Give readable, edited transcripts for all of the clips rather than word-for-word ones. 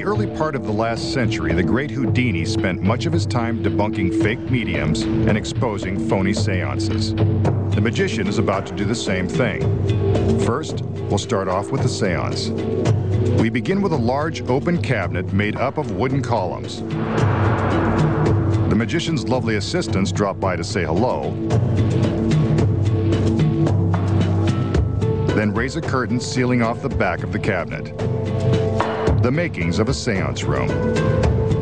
early part of the last century, the great Houdini spent much of his time debunking fake mediums and exposing phony seances. The magician is about to do the same thing. First, we'll start off with the seance. We begin with a large open cabinet made up of wooden columns. The magician's lovely assistants drop by to say hello, then raise a curtain sealing off the back of the cabinet. The makings of a seance room.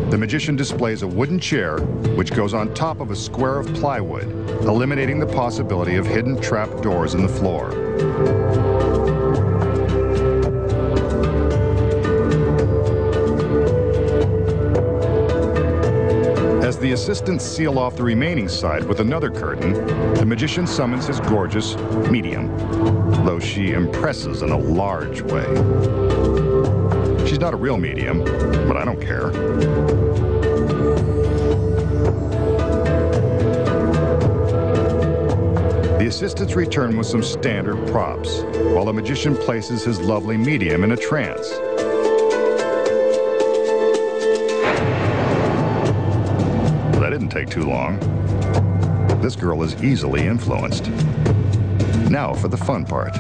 The magician displays a wooden chair which goes on top of a square of plywood, eliminating the possibility of hidden trap doors in the floor. As the assistants seal off the remaining side with another curtain, the magician summons his gorgeous medium, though she impresses in a large way. She's not a real medium, but I don't care. The assistants return with some standard props, while the magician places his lovely medium in a trance. That didn't take too long. This girl is easily influenced. Now for the fun part.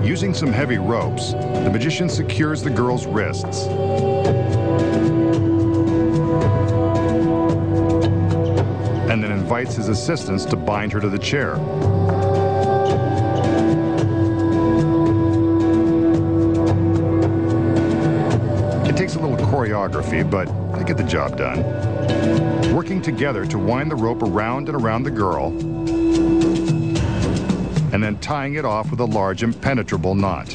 Using some heavy ropes, the magician secures the girl's wrists. And then invites his assistants to bind her to the chair. It takes a little choreography, but they get the job done. Working together to wind the rope around and around the girl, and then tying it off with a large impenetrable knot.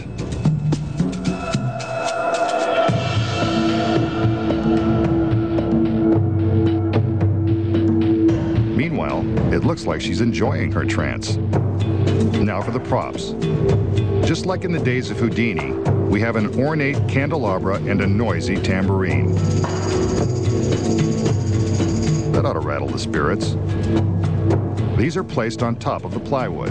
Meanwhile, it looks like she's enjoying her trance. Now for the props. Just like in the days of Houdini, we have an ornate candelabra and a noisy tambourine. That ought to rattle the spirits. These are placed on top of the plywood.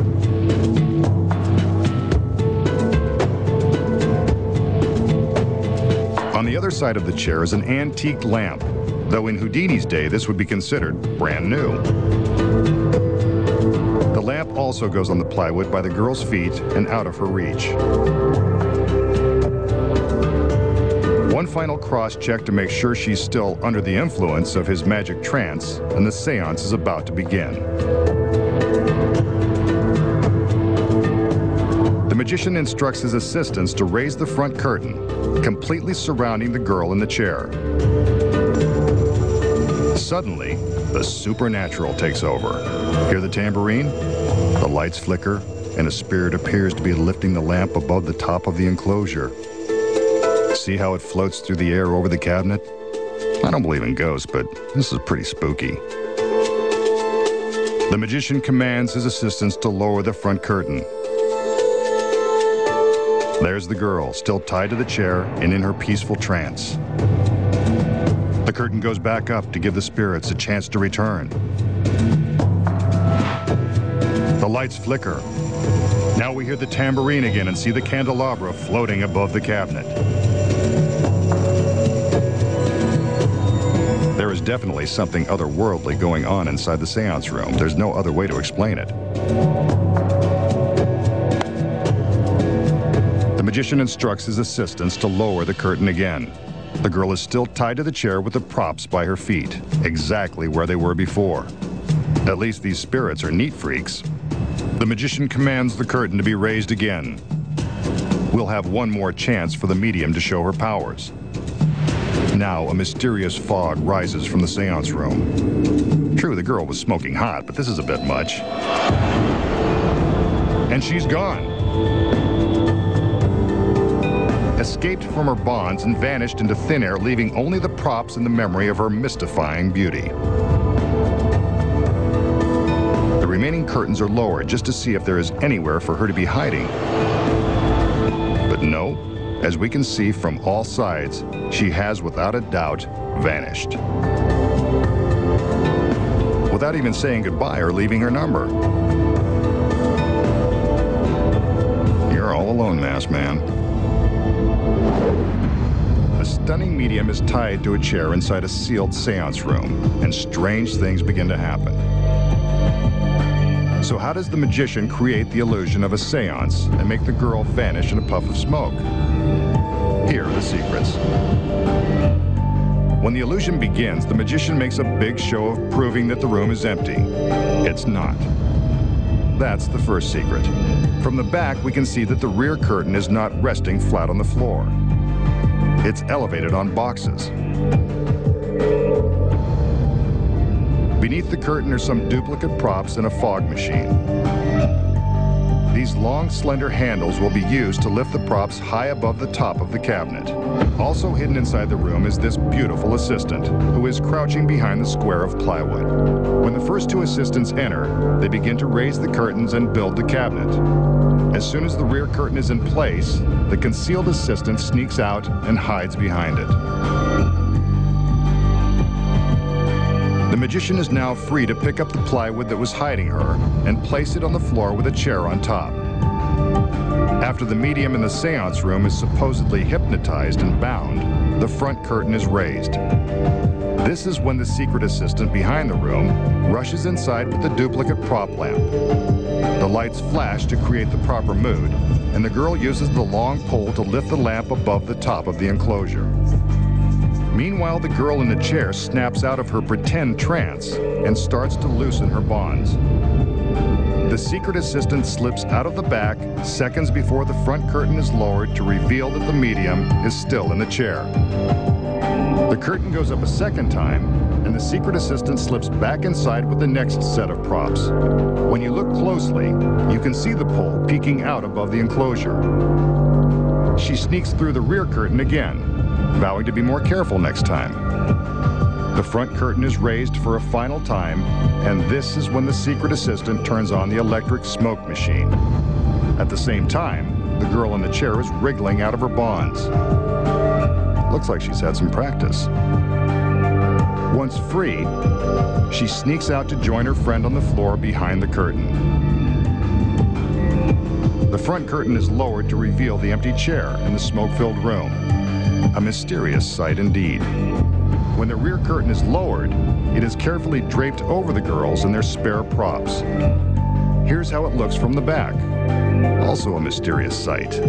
On the other side of the chair is an antique lamp, though in Houdini's day this would be considered brand new. The lamp also goes on the plywood by the girl's feet and out of her reach. One final cross-check to make sure she's still under the influence of his magic trance, and the seance is about to begin. The magician instructs his assistants to raise the front curtain, completely surrounding the girl in the chair. Suddenly, the supernatural takes over. Hear the tambourine? The lights flicker, and a spirit appears to be lifting the lamp above the top of the enclosure. See how it floats through the air over the cabinet? I don't believe in ghosts, but this is pretty spooky. The magician commands his assistants to lower the front curtain. There's the girl, still tied to the chair and in her peaceful trance. The curtain goes back up to give the spirits a chance to return. The lights flicker. Now we hear the tambourine again and see the candelabra floating above the cabinet. There is definitely something otherworldly going on inside the seance room. There's no other way to explain it. The magician instructs his assistants to lower the curtain again. The girl is still tied to the chair with the props by her feet, exactly where they were before. At least these spirits are neat freaks. The magician commands the curtain to be raised again. We'll have one more chance for the medium to show her powers. Now, a mysterious fog rises from the seance room. True, the girl was smoking hot, but this is a bit much. And she's gone. Escaped from her bonds and vanished into thin air, leaving only the props and the memory of her mystifying beauty. The remaining curtains are lowered just to see if there is anywhere for her to be hiding. But no, as we can see from all sides, she has without a doubt vanished. Without even saying goodbye or leaving her number. You're all alone, masked man. A stunning medium is tied to a chair inside a sealed seance room, and strange things begin to happen. So how does the magician create the illusion of a seance and make the girl vanish in a puff of smoke? Here are the secrets. When the illusion begins, the magician makes a big show of proving that the room is empty. It's not. That's the first secret. From the back, we can see that the rear curtain is not resting flat on the floor. It's elevated on boxes. Beneath the curtain are some duplicate props and a fog machine. These long, slender handles will be used to lift the props high above the top of the cabinet. Also hidden inside the room is this beautiful assistant, who is crouching behind the square of plywood. When the first two assistants enter, they begin to raise the curtains and build the cabinet. As soon as the rear curtain is in place, the concealed assistant sneaks out and hides behind it. The magician is now free to pick up the plywood that was hiding her and place it on the floor with a chair on top. After the medium in the seance room is supposedly hypnotized and bound, the front curtain is raised. This is when the secret assistant behind the room rushes inside with the duplicate prop lamp. The lights flash to create the proper mood, and the girl uses the long pole to lift the lamp above the top of the enclosure. Meanwhile, the girl in the chair snaps out of her pretend trance and starts to loosen her bonds. The secret assistant slips out of the back seconds before the front curtain is lowered to reveal that the medium is still in the chair. The curtain goes up a second time, and the secret assistant slips back inside with the next set of props. When you look closely, you can see the pole peeking out above the enclosure. She sneaks through the rear curtain again, vowing to be more careful next time. The front curtain is raised for a final time, and this is when the secret assistant turns on the electric smoke machine. At the same time, the girl in the chair is wriggling out of her bonds. Looks like she's had some practice. Once free, she sneaks out to join her friend on the floor behind the curtain. The front curtain is lowered to reveal the empty chair in the smoke-filled room. A mysterious sight indeed. When the rear curtain is lowered, it is carefully draped over the girls and their spare props. Here's how it looks from the back. Also a mysterious sight.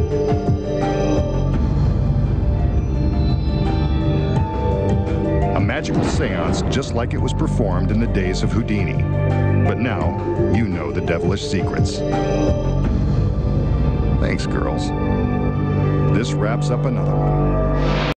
A magical seance just like it was performed in the days of Houdini. But now, you know the devilish secrets. Thanks, girls. This wraps up another one.